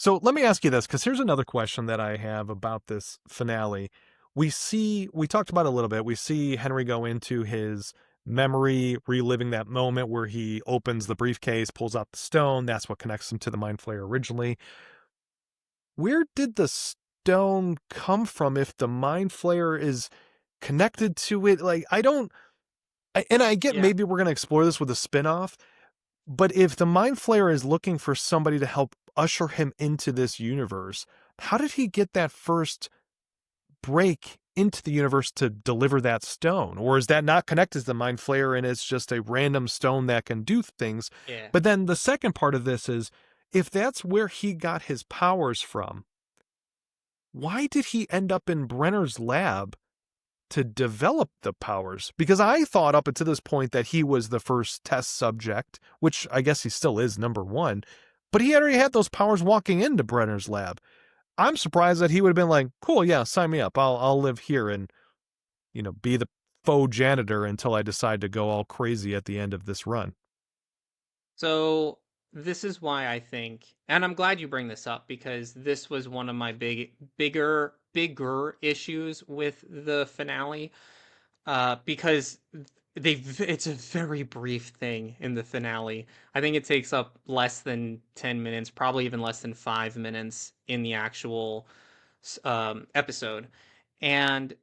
So let me ask you this, because here's another question that I have about this finale. We talked about it a little bit. We see Henry go into his memory, reliving that moment where he opens the briefcase, pulls out the stone. That's what connects him to the Mind Flayer originally. Where did the stone come from if the Mind Flayer is connected to it? Like, and I get Yeah. maybe we're going to explore this with a spinoff, but if the Mind Flayer is looking for somebody to help usher him into this universe, how did he get that first break into the universe to deliver that stone? Or is that not connected to the Mind Flayer and it's just a random stone that can do things? Yeah. But then the second part of this is if that's where he got his powers from, why did he end up in Brenner's lab to develop the powers? Because I thought up until this point that he was the first test subject, which I guess he still is number one, but he already had those powers walking into Brenner's lab. I'm surprised that he would have been like, cool, yeah, sign me up. I'll live here and, be the faux janitor until I decide to go all crazy at the end of this run. So this is why I think, and I'm glad you bring this up because this was one of my bigger issues with the finale. Because it's a very brief thing in the finale. I think it takes up less than 10 minutes, probably even less than 5 minutes in the actual episode. And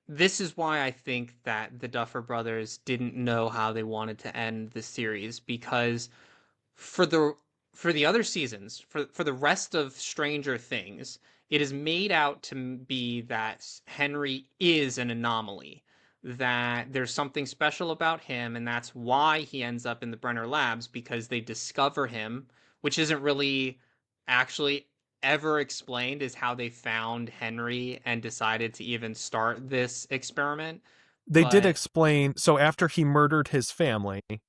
this is why I think that the Duffer Brothers didn't know how they wanted to end the series because for the for the other seasons, for the rest of Stranger Things, it is made out to be that Henry is an anomaly, that there's something special about him, and that's why he ends up in the Brenner Labs because they discover him, which isn't really actually ever explained is how they found Henry and decided to even start this experiment. They did But explain, so after he murdered his family and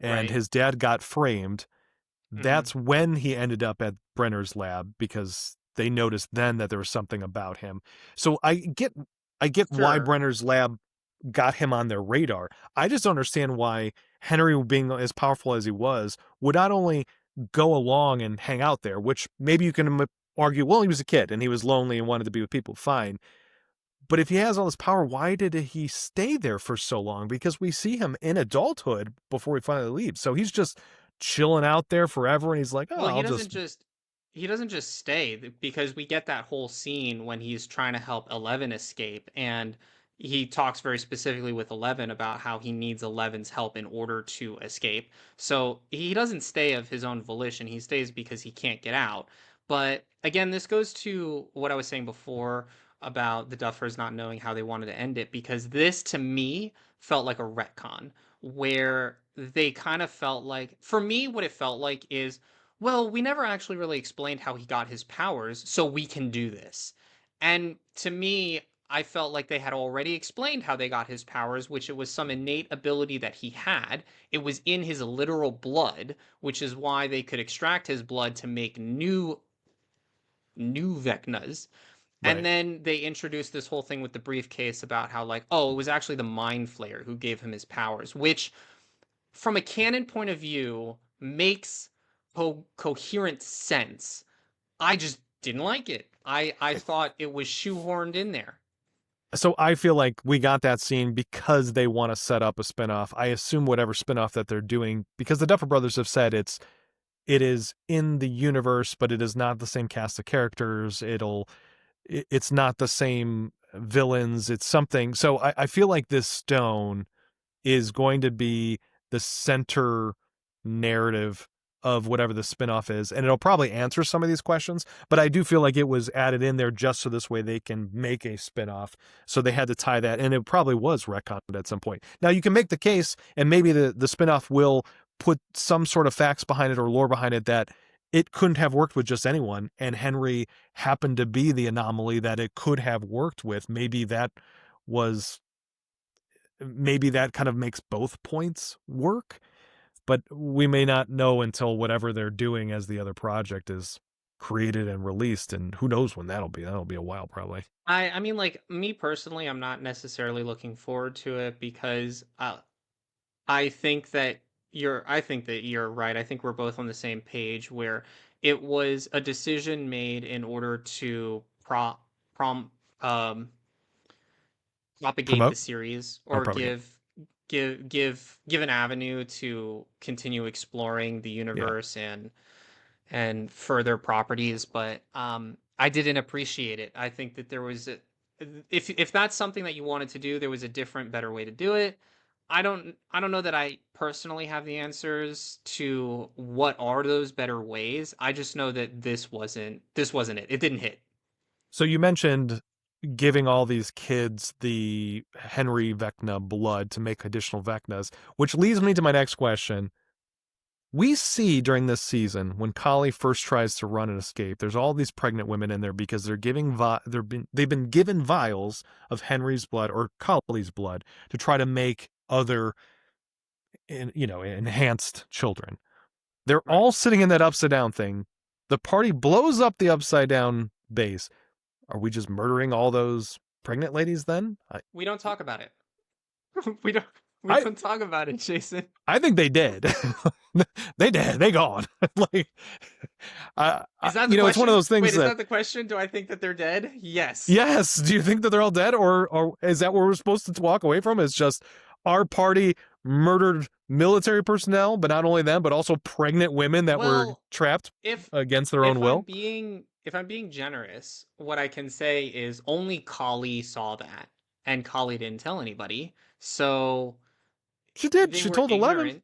right. his dad got framed, Hmm. that's when he ended up at Brenner's lab because they noticed then that there was something about him. So I get why Sure. Brenner's lab got him on their radar. I just don't understand why Henry, being as powerful as he was, would not only go along and hang out there, which maybe you can argue, well, he was a kid and he was lonely and wanted to be with people, fine. But if he has all this power, why did he stay there for so long? Because we see him in adulthood before he finally leaves. So he's just chilling out there forever and he's like, oh, Well, I'll just. he doesn't just stay because we get that whole scene when he's trying to help Eleven escape and he talks very specifically with Eleven about how he needs Eleven's help in order to escape. So he doesn't stay of his own volition. He stays because he can't get out. But again, this goes to what I was saying before about the Duffers not knowing how they wanted to end it because this to me felt like a retcon where they kind of felt like for me what it felt like is well, we never actually really explained how he got his powers, so we can do this. And to me, I felt like they had already explained how they got his powers, which it was some innate ability that he had. It was in his literal blood, which is why they could extract his blood to make new Vecnas. And Right. then they introduced this whole thing with the briefcase about how like, oh, it was actually the Mind Flayer who gave him his powers, which from a canon point of view makes coherent sense. I just didn't like it. I thought it was shoehorned in there. So I feel like we got that scene because they want to set up a spinoff. I assume whatever spinoff that they're doing, because the Duffer Brothers have said it is in the universe, but it is not the same cast of characters. It's not the same villains. It's something. So I feel like this stone is going to be the center narrative of whatever the spinoff is. And it'll probably answer some of these questions, but I do feel like it was added in there just so this way they can make a spinoff. So they had to tie that, and it probably was retconned at some point. Now you can make the case, and maybe the spinoff will put some sort of facts behind it or lore behind it that it couldn't have worked with just anyone, and Henry happened to be the anomaly that it could have worked with. Was maybe that kind of makes both points work, but we may not know until whatever they're doing as the other project is created and released, and who knows when that'll be. That'll be a while probably. I mean like me personally, I'm not necessarily looking forward to it because I think that you're right. I think we're both on the same page where it was a decision made in order to prom um propagate the Promote? series Oh, or propagate. give an avenue to continue exploring the Yeah. universe and further properties, but I didn't appreciate it. I think that there was if that's something that you wanted to do, there was a different, better way to do it. I don't know that I personally have the answers to what are those better ways. I just know that this wasn't it. It didn't hit. So you mentioned giving all these kids the Henry Vecna blood to make additional Vecnas, which leads me to my next question. We see during this season when Kali first tries to run and escape, there's all these pregnant women in there because they've been given vials of Henry's blood or Kali's blood to try to make other enhanced children. They're Right. all sitting in that upside down thing. The party blows up the upside down base. Are we just murdering all those pregnant ladies then? We don't talk about it. we don't we I don't talk about it, Jason. I think they did. They did. They gone. Like, Is that the it's one of question? those things Wait, is that, that the question? Do I think that they're dead? Yes. yes. Do you think that they're all dead, or is that what we're supposed to walk away from? Is just our party murdered military personnel, but not only them, but also pregnant women that were Well, trapped if against their own if I'm will? being if I'm being generous, what I can say is only Kali saw that, and Kali didn't tell anybody, so She did. they She were told 11. ignorant.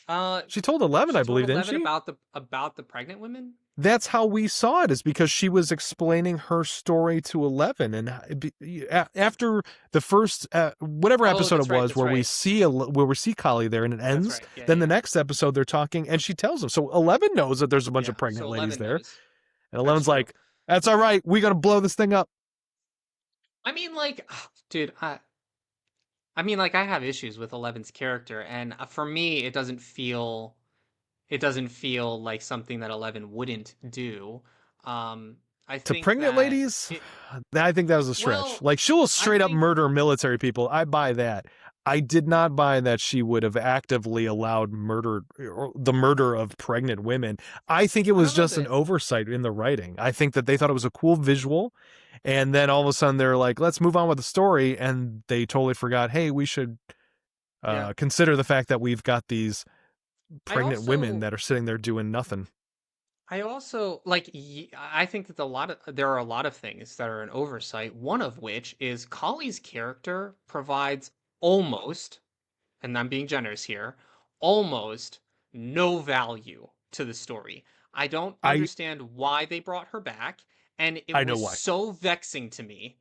Uh, She told 11, she I told believe, didn't 11 she? about the pregnant women. That's how we saw it, is because she was explaining her story to 11, and after the first whatever Oh, episode it that's right. was That's where we right. see where we see Kali there and it That's ends, right. Yeah, then the yeah, next episode they're talking and she tells them. So 11 knows that there's a bunch yeah. of pregnant So ladies 11 there, knows. and That's 11's true. like, that's all right, we got to blow this thing up. I mean, like, dude, I mean, like, I have issues with Eleven's character, and for me, it doesn't feel like something that Eleven wouldn't do. I To think pregnant that ladies, it. I think that was a stretch. Well, Like, she'll I straight up think murder military people. I buy that. I did not buy that she would have actively allowed the murder of pregnant women. I think it I was don't know just an that. oversight in the writing. I think that they thought it was a cool visual, and then all of a sudden they're like, "Let's move on with the story," and they totally forgot. Hey, we should Yeah, consider the fact that we've got these I pregnant women also, that are sitting there doing nothing. I also like. I think that there are a lot of things that are an oversight. One of which is Collie's character provides almost, and I'm being generous here, almost no value to the story. I don't I understand why they brought her back, and it I know was why. so vexing to me.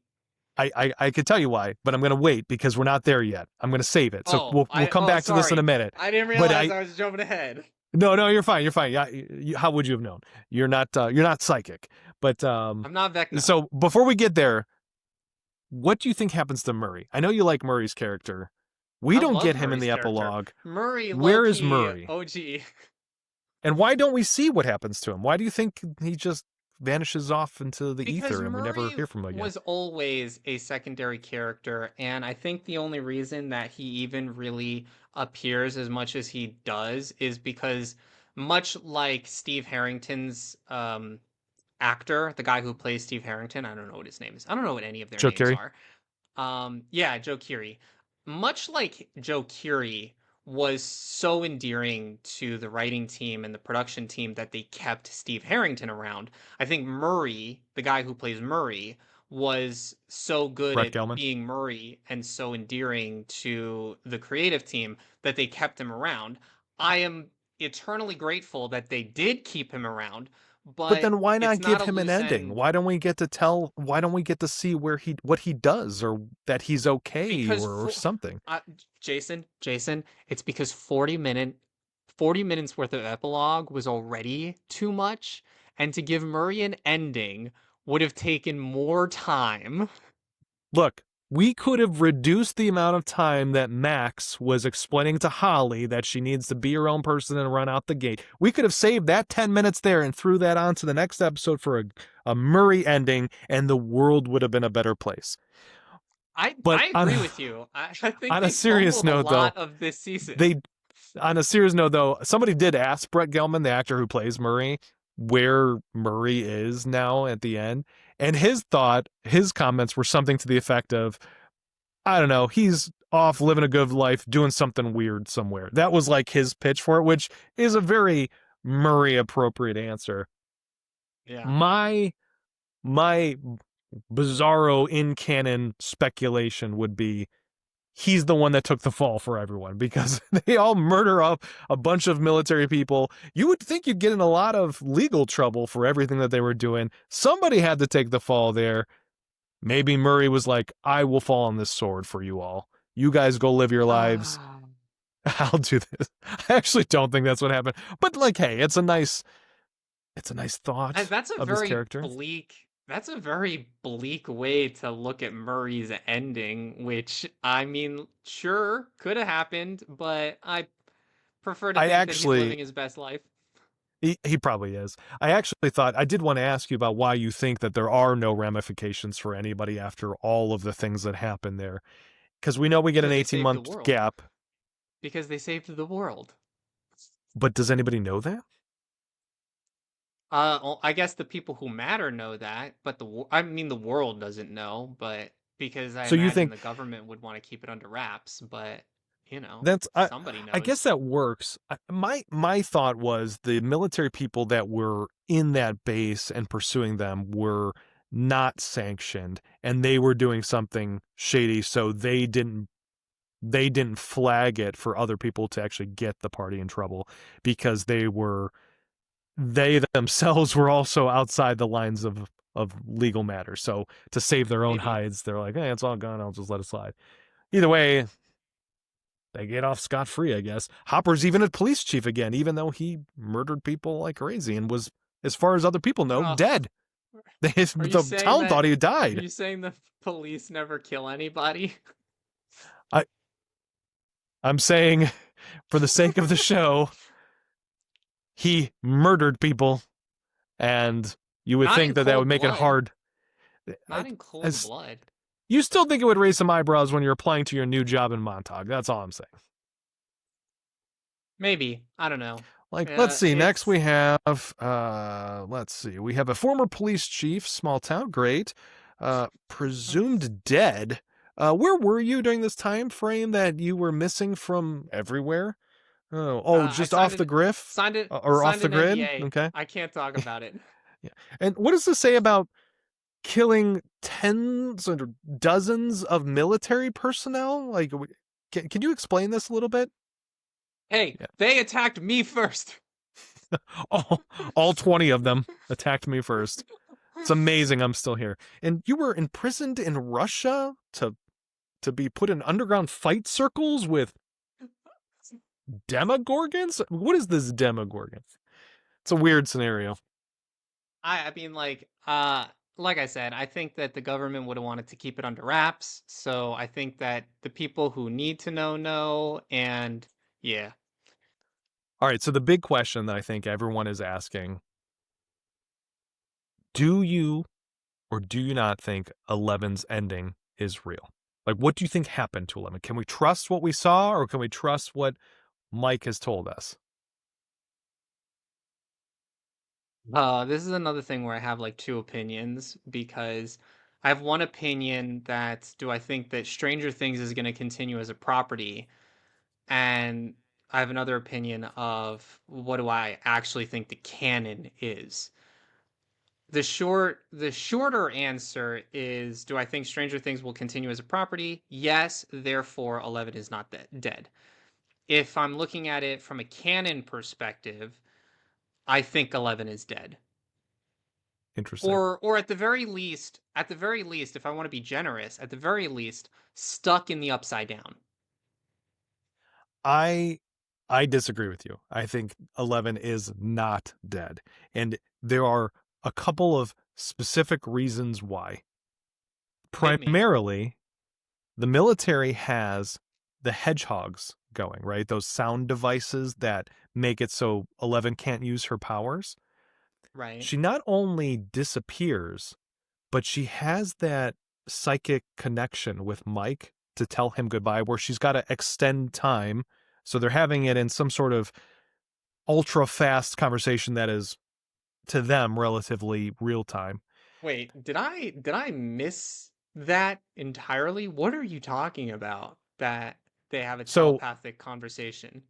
I could tell you why, but I'm going to wait because we're not there yet. I'm going to save it. So we'll come back to this in a Sorry. minute. I didn't But realize I was jumping ahead. no, you're fine. You're fine. Yeah, how would you have known? You're not psychic. But I'm not Vecna. so before we get there, what do you think happens to Murray? I know you like Murray's character. We I don't love get him in Murray's the character. epilogue. Murray, Where is Loki, Murray? OG. And why don't we see what happens to him? Why do you think he just vanishes off into the Because ether and we never Murray hear from him again? was always a secondary character, and I think the only reason that he even really appears as much as he does is because, much like Steve Harrington's actor, the guy who plays Steve Harrington, I don't know what his name is. I don't know what any of their Joe names Carey? are. Yeah, Joe Keery. Much like Joe Keery was so endearing to the writing team and the production team that they kept Steve Harrington around. I think Murray, the guy who plays Murray, was so good Brett at Gelman? being Murray and so endearing to the creative team that they kept him around. I am eternally grateful that they did keep him around, But but then why it's not not give a him an loose ending? end. Why don't we get to see what he does, or that he's okay, Because or something? uh, Jason, it's because 40 minutes worth of epilogue was already too much, and to give Murray an ending would have taken more time. Look, we could have reduced the amount of time that Max was explaining to Holly that she needs to be her own person and run out the gate. We could have saved that 10 minutes there and threw that on to the next episode for a Murray ending, and the world would have been a better place. I But I agree with you. I think on a they serious fumbled a note, though, lot of this they season. On a serious note, though, somebody did ask Brett Gelman, the actor who plays Murray, where Murray is now at the end. And his comments were something to the effect of, I don't know, he's off living a good life, doing something weird somewhere. That was like his pitch for it, which is a very Murray appropriate answer. Yeah. My bizarro in canon speculation would be he's the one that took the fall for everyone because they all murder up a bunch of military people. You would think you'd get in a lot of legal trouble for everything that they were doing. Somebody had to take the fall there. Maybe Murray was like, I will fall on this sword for you all. You guys go live your lives. Ah. I'll do this. I actually don't think that's what happened. But like, hey, it's a nice thought That's a of his very character. that's a very bleak way to look at Murray's ending, which I mean, sure, could have happened, but I prefer to I think that he's actually living his best life. he probably is. I actually thought I did want to ask you about why you think that there are no ramifications for anybody after all of the things that happen there. Because we know we get an Because they saved the 18-month world. gap. Because they saved the world. But does anybody know that? I guess the people who matter know that, but I mean the world doesn't know, but because I So you imagine think the government would want to keep it under wraps, but you know, that's somebody I guess knows. that works. My thought was the military people that were in that base and pursuing them were not sanctioned and they were doing something shady, so they didn't flag it for other people to actually get the party in trouble because they themselves were also outside the lines of legal matters. So to save their own Maybe. hides, they're like, hey, it's all gone. I'll just let it slide. Either way, they get off scot-free, I guess. Hopper's even a police chief again, even though he murdered people like crazy and was, as far as other people know, Oh, dead. are you The saying town thought that? he Are died. you saying the police never kill anybody? I, I'm saying, for the sake of the show, he murdered people, and you would Not think in that cold would make it blood. hard. Not in cold As blood. you still think it would raise some eyebrows when you're applying to your new job in Montauk. That's all I'm saying. Maybe. I don't know. Like, let's see. Next It's we have let's see. We have a former police chief, small town, great. Presumed dead. Where were you during this time frame that you were missing from everywhere? I Just off the griff? Or off signed the an grid? NDA. Okay. I can't talk about it. Yeah. And what does this say about killing tens or dozens of military personnel? Like, can you explain this a little bit? Hey, Yeah. they attacked me first. All 20 of them attacked me first. It's amazing I'm still here. And you were imprisoned in Russia to be put in underground fight circles with demogorgons? What is this demogorgon? It's a weird scenario. I mean, like I said, I think that the government would have wanted to keep it under wraps. So I think that the people who need to know, and yeah. All right, so the big question that I think everyone is asking, do you or do you not think Eleven's ending is real? Like, what do you think happened to 11? Can we trust what we saw or can we trust what Mike has told us? This is another thing where I have like two opinions because I have one opinion that do I think that Stranger Things is going to continue as a property, and I have another opinion of what do I actually think the canon is. The shorter answer is do I think Stranger Things will continue as a property? Yes, therefore 11 is not dead. If I'm looking at it from a canon perspective, I think 11 is dead. Interesting. Or at the very least, if I want to be generous, at the very least, stuck in the upside down. I I disagree with you. I think 11 is not dead. And there are a couple of specific reasons why. Hit me. Primarily, the military has the hedgehogs going, right? Those sound devices that make it so 11 can't use her powers. Right. She not only disappears, but she has that psychic connection with Mike to tell him goodbye, where she's got to extend time So they're having it in some sort of ultra fast conversation that is to them relatively real time. Wait, did I miss that entirely? What are you talking about? That they have a So telepathic conversation?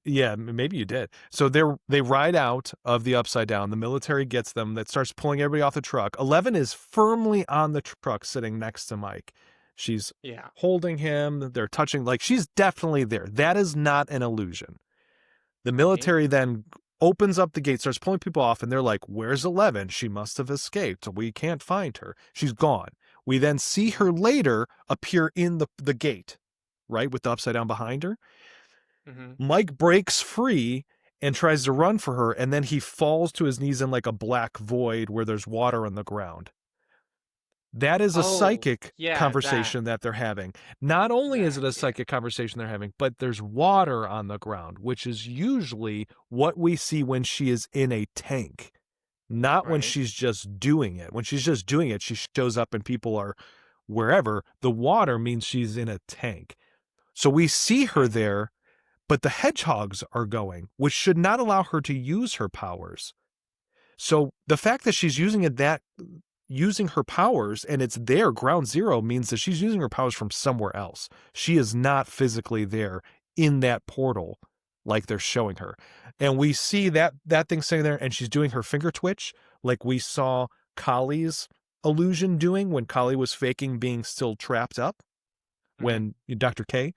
yeah, maybe you did. So they ride out of the Upside Down. The military gets them. That starts pulling everybody off the truck. 11 is firmly on the truck, sitting next to Mike. She's Yeah. holding him. They're touching. Like, she's definitely there. That is not an illusion. The Right. military then opens up the gate, starts pulling people off, and they're like, "Where's 11? She must have escaped. We can't find her. She's gone." We then see her later appear in the gate, right, with the Upside Down behind her. Mm-hmm. Mike breaks free and tries to run for her, and then he falls to his knees in like a black void where there's water on the ground. That is a Oh, psychic yeah, that conversation that they're having. Not only is it a yeah. psychic conversation they're having, but there's water on the ground, which is usually what we see when she is in a tank, not when Right. she's just doing it. When she's just doing it, she shows up and people are wherever. The water means she's in a tank. So we see her Okay. there, but the hedgehogs are going, which should not allow her to use her powers. So the fact that she's using her powers and it's there, ground zero, means that she's using her powers from somewhere else. She is not physically there in that portal like they're showing her. And we see that thing sitting there and she's doing her finger twitch like we saw Kali's illusion doing when Kali was faking being still trapped up Mm-hmm. when Dr. K.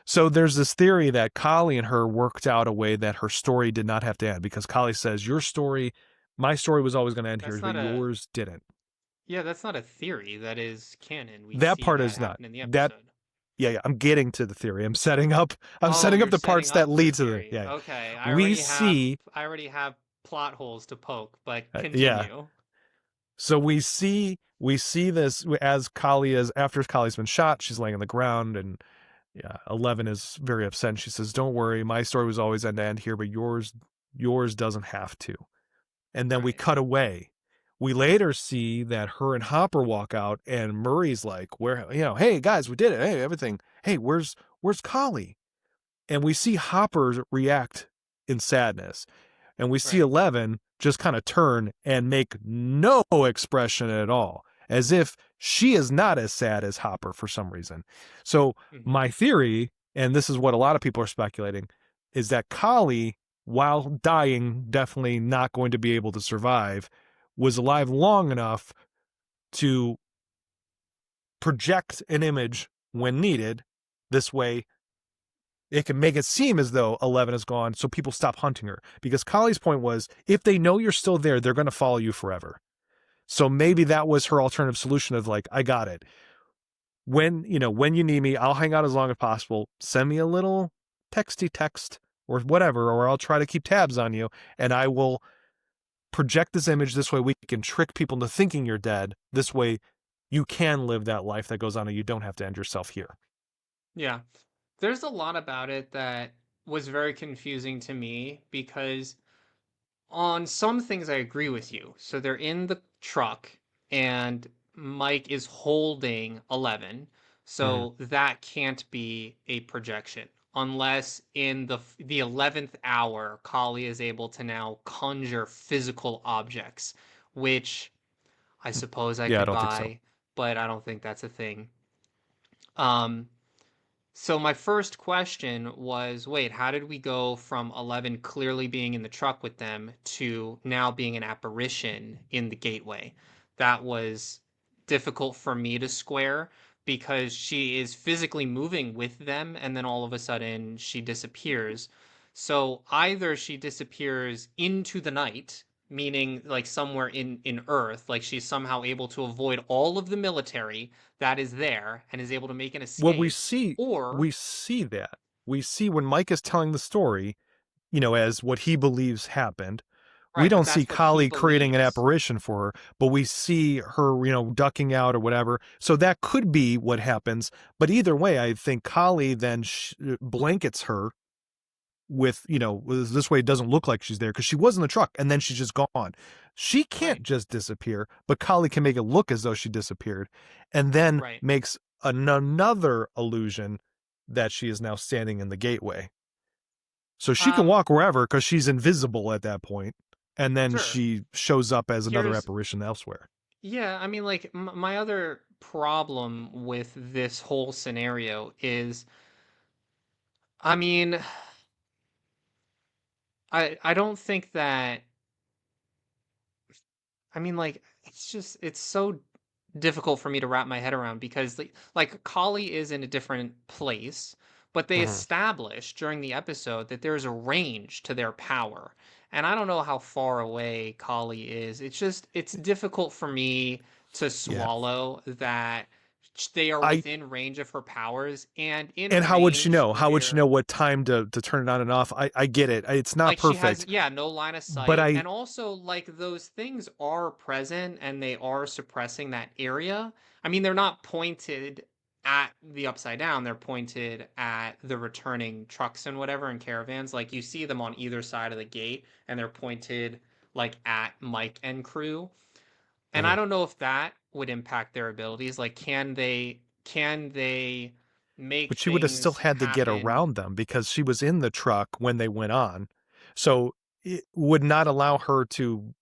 So there's this theory that Kali and her worked out a way that her story did not have to end, because Kali says, my story was always going to end here, That's but not a yours didn't. Yeah, that's not a theory. That is canon. We That see part that is not. happen in the That episode. Yeah, I'm getting to the theory. I'm Oh, setting up you're the setting parts that up the lead to the theory. yeah. Okay, We see I already have plot holes to poke, but yeah. continue. So we see this as Kali is after Kali's been shot, she's laying on the ground, and yeah, 11 is very upset. And she says, "Don't worry, my story was always end to end here, but yours doesn't have to." And then we Right. cut away. We later see that her and Hopper walk out, and Murray's like, "Where, hey guys, we did it. Hey, everything. Hey, where's Kali?" And we see Hopper react in sadness, and we see Right. 11 just kind of turn and make no expression at all, as if she is not as sad as Hopper for some reason. So Mm-hmm. my theory, and this is what a lot of people are speculating, is that Kali, while dying, definitely not going to be able to survive, was alive long enough to project an image when needed. This way, it can make it seem as though 11 is gone, so people stop hunting her. Because Kali's point was, if they know you're still there, they're going to follow you forever. So maybe that was her alternative solution of like, I got it. When you need me, I'll hang out as long as possible. Send me a little texty text or whatever, or I'll try to keep tabs on you, and I will project this image. This way we can trick people into thinking you're dead. This way you can live that life that goes on and you don't have to end yourself here. Yeah. There's a lot about it that was very confusing to me because on some things I agree with you. So they're in the truck and Mike is holding 11. Mm-hmm. So that can't be a projection unless in the 11th hour Kali is able to now conjure physical objects, which I suppose I Yeah, I could don't think so. buy, but I don't think that's a thing. Um so my first question was, wait, how did we go from 11 clearly being in the truck with them to now being an apparition in the gateway? That was difficult for me to square because she is physically moving with them and then all of a sudden she disappears. So either she disappears into the night, meaning like somewhere in Earth, like she's somehow able to avoid all of the military that is there and is able to make an Well, escape, or we see that. We see when Mike is telling the story, as what he believes happened. We right, but don't see that's what he Kali creating an believes. apparition for her, but we see her, ducking out or whatever. So that could be what happens. But either way, I think Kali then blankets her with, this way it doesn't look like she's there because she was in the truck and then she's just gone. She can't Right, just disappear, but Kali can make it look as though she disappeared and then right. makes another illusion that she is now standing in the gateway. So she can Um, walk wherever because she's invisible at that point, and then sure. she shows up as another Here's apparition elsewhere. Yeah, I mean, like my other problem with this whole scenario is, I mean, I don't think that, I mean, like, it's so difficult for me to wrap my head around because like Kali is in a different place, but they Mhm. established during the episode that there's a range to their power. And I don't know how far away Kali is. It's difficult for me to Yeah. swallow that they are I within range of her powers and in a and how would she range know? How would she know where what time to turn it on and off? I get it. It's not like she has, perfect, yeah, no line of but sight, I and also like those things are present and they are suppressing that area. I mean, they're not pointed at the upside down, they're pointed at the returning trucks and whatever and caravans. Like you see them on either side of the gate and they're pointed like at Mike and crew. And I Mhm. don't know if that would impact their abilities. Like can they make But she would have still things had to get happen? around them because she was in the truck when they went on. So it would not allow her to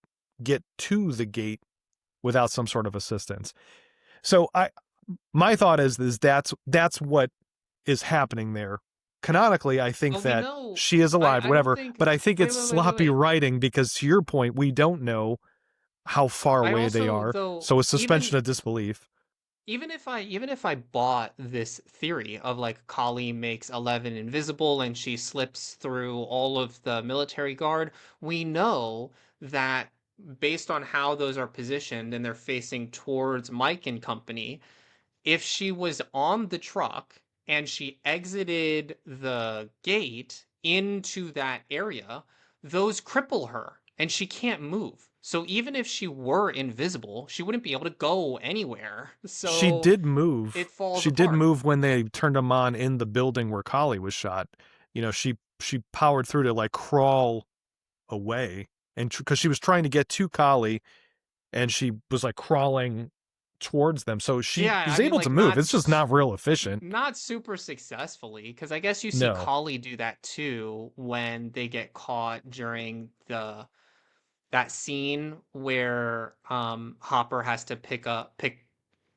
get to the gate without some sort of assistance. So I my thought is that's what is happening there. Canonically, I think Well, we that know she is alive, I don't whatever, think but I think it's wait, sloppy wait. writing because to your point, we don't know how far I away they also are. though So a suspension of disbelief. even if I bought this theory of like Kali makes 11 invisible and she slips through all of the military guard, we know that based on how those are positioned and they're facing towards Mike and company, if she was on the truck and she exited the gate into that area, those cripple her and she can't move. So even if she were invisible, she wouldn't be able to go anywhere. She So did move. it falls She did apart. move when they turned him on in the building where Collie was shot. She powered through to like crawl away and because she was trying to get to Collie and she was like crawling towards them. So she Yeah, is I mean able to like move. It's just not real efficient. not super successfully because I guess you see No. Kali do that too when they get caught during the that scene where Hopper has to pick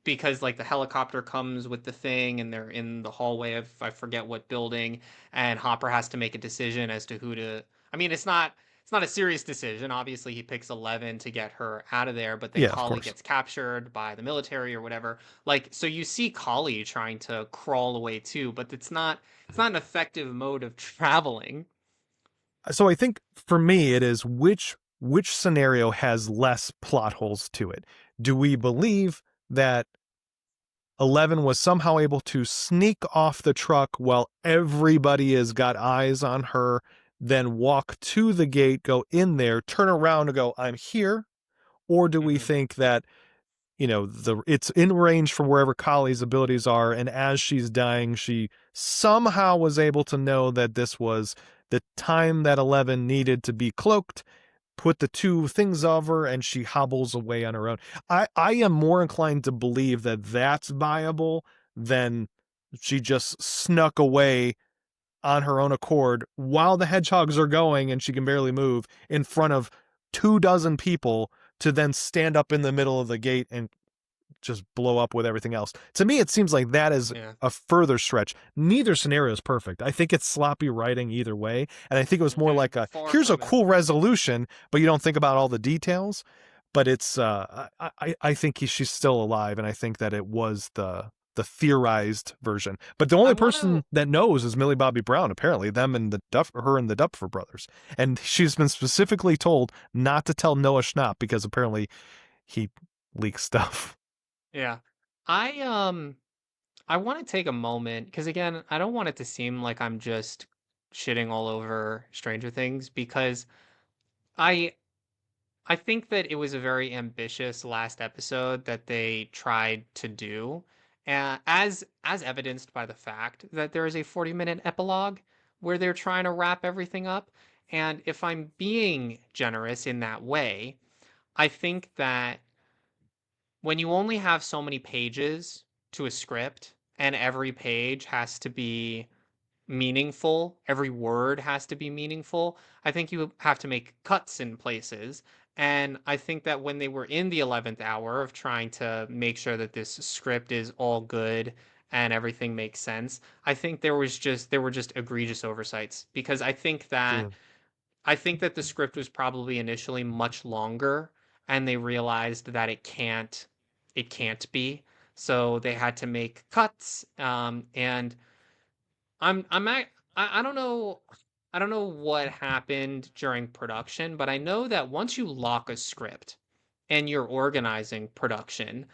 because like the helicopter comes with the thing and they're in the hallway of I forget what building and Hopper has to make a decision as to who to I mean it's not a serious decision. Obviously he picks 11 to get her out of there, but then Yeah, of Kali course. gets captured by the military or whatever. Like so you see Kali trying to crawl away too, but it's not an effective mode of traveling. So I think for me it is which scenario has less plot holes to it. Do we believe that 11 was somehow able to sneak off the truck while everybody has got eyes on her, then walk to the gate, go in there, turn around and go, I'm here? Or do we Mhm. think that, it's in range from wherever Kali's abilities are, and as she's dying, she somehow was able to know that this was the time that 11 needed to be cloaked, put the two things over, and she hobbles away on her own. I am more inclined to believe that that's viable than she just snuck away on her own accord while the hedgehogs are going and she can barely move in front of 24 people to then stand up in the middle of the gate and just blow up with everything else. To me, it seems like that is Yeah. a further stretch. Neither scenario is perfect. I think it's sloppy writing either way. And I think it was more Okay. like a Far here's a from it. cool resolution, but you don't think about all the details. But it's I think she's still alive, and I think that it was the theorized version. But the I only want to person that knows is Millie Bobby Brown, apparently, her and the Duffer brothers. And she's been specifically told not to tell Noah Schnapp because apparently he leaks stuff. Yeah. I want to take a moment because again, I don't want it to seem like I'm just shitting all over Stranger Things because I I think that it was a very ambitious last episode that they tried to do, as evidenced by the fact that there is a 40-minute epilogue where they're trying to wrap everything up. And if I'm being generous in that way, I think that when you only have so many pages to a script and every page has to be meaningful. Every word has to be meaningful. I think you have to make cuts in places. And I think that when they were in the 11th hour of trying to make sure that this script is all good and everything makes sense, I think there were just egregious oversights because Yeah. I think that the script was probably initially much longer and they realized that it can't be. So they had to make cuts and I'm at, I don't know what happened during production, but I know that once you lock a script and you're organizing production,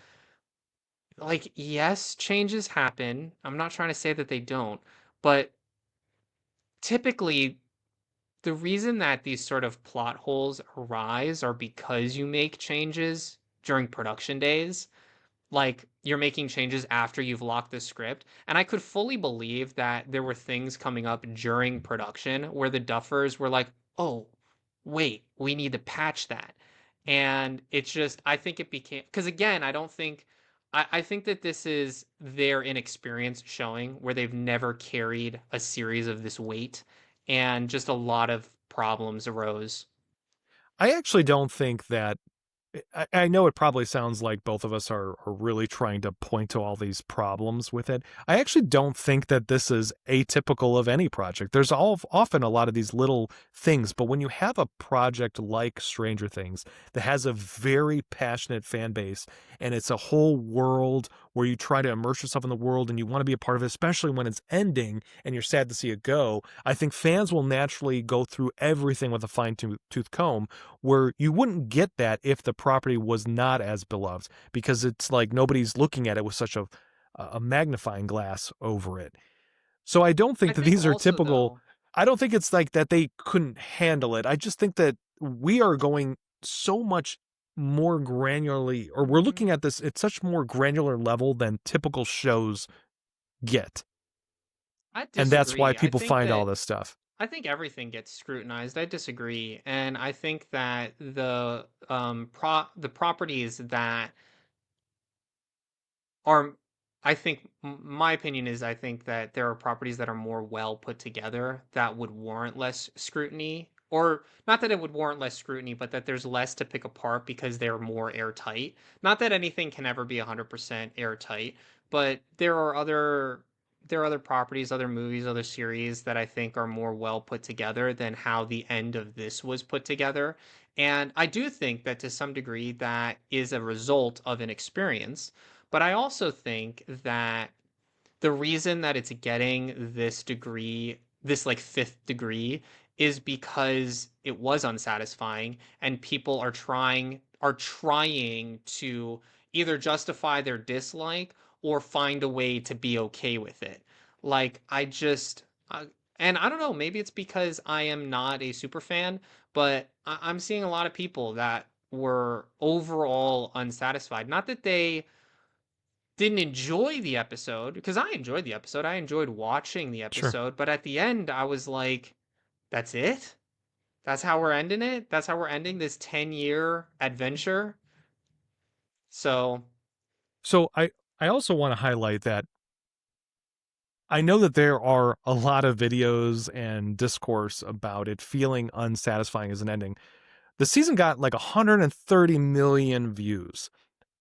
like yes, changes happen. I'm not trying to say that they don't, but typically the reason that these sort of plot holes arise are because you make changes during production days, like you're making changes after you've locked the script. And I could fully believe that there were things coming up during production where the Duffers were like, oh, wait, we need to patch that. And it's just, I think it became, because again, I think that this is their inexperience showing where they've never carried a series of this weight and just a lot of problems arose. I actually don't think that I know it probably sounds like both of us are really trying to point to all these problems with it. I actually don't think that this is atypical of any project. There's often a lot of these little things, but when you have a project like Stranger Things that has a very passionate fan base and it's a whole world where you try to immerse yourself in the world and you want to be a part of it, especially when it's ending and you're sad to see it go, I think fans will naturally go through everything with a fine-tooth comb where you wouldn't get that if the property was not as beloved because it's like nobody's looking at it with such a magnifying glass over it. So I don't I think that think these are also, typical. though, I don't think it's like that they couldn't handle it. I just think that we are going so much more granularly, or we're mhm, looking at this at such more granular level than typical shows get. I And that's why disagree. people find all this stuff. I think everything gets scrutinized. I disagree, and I think that the properties that are, I think my opinion is I think that there are properties that are more well put together that would warrant less scrutiny, or not that it would warrant less scrutiny, but that there's less to pick apart because they're more airtight. Not that anything can ever be 100% airtight, but there are other properties, other movies, other series that I think are more well put together than how the end of this was put together. And I do think that to some degree that is a result of an experience, but I also think that the reason that it's getting this degree, this like fifth degree, is because it was unsatisfying and people are trying to either justify their dislike or find a way to be okay with it. Like I just and I don't know, maybe it's because I am not a super fan, but I'm seeing a lot of people that were overall unsatisfied. Not that they didn't enjoy the episode, because I enjoyed the episode. I enjoyed watching the Sure. episode, but at the end I was like, that's it? That's how we're ending it? That's how we're ending this 10-year adventure? So, So I also want to highlight that I know that there are a lot of videos and discourse about it feeling unsatisfying as an ending. The season got like 130 million views,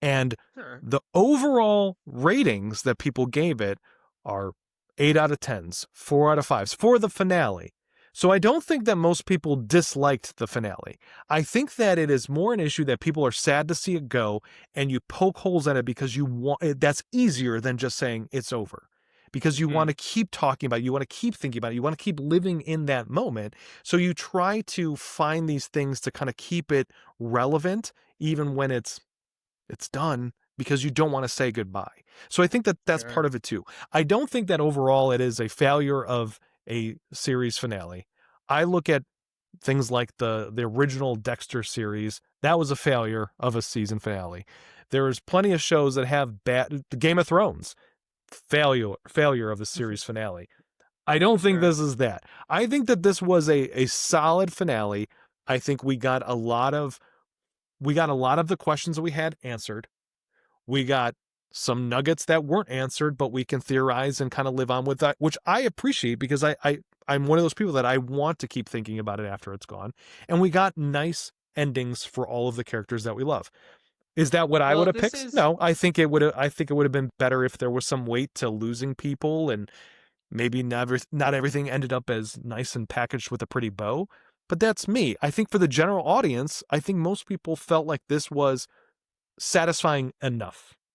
and sure. the overall ratings that people gave it are 8 out of 10s, 4 out of 5s for the finale. So I don't think that most people disliked the finale. I think that it is more an issue that people are sad to see it go and you poke holes in it because you want that's easier than just saying it's over. Because you want Hmm, to keep talking about it, you want to keep thinking about it, you want to keep living in that moment. So you try to find these things to kind of keep it relevant even when it's done because you don't want to say goodbye. So I think that that's part sure. of it too. I don't think that overall it is a failure of a series finale. I look at things like the original Dexter series. That was a failure of a season finale. There's plenty of shows that have bad the Game of Thrones failure of the series finale. I don't think Sure. this is that. I think that this was a solid finale. I think we got a lot of the questions that we had answered. We got some nuggets that weren't answered, but we can theorize and kind of live on with that, which I appreciate because I'm one of those people that I want to keep thinking about it after it's gone. And we got nice endings for all of the characters that we love. Is that what I would Well, have this picked? is No, I think it would have been better if there was some weight to losing people and maybe never not everything ended up as nice and packaged with a pretty bow. But that's me. I think for the general audience, I think most people felt like this was satisfying enough.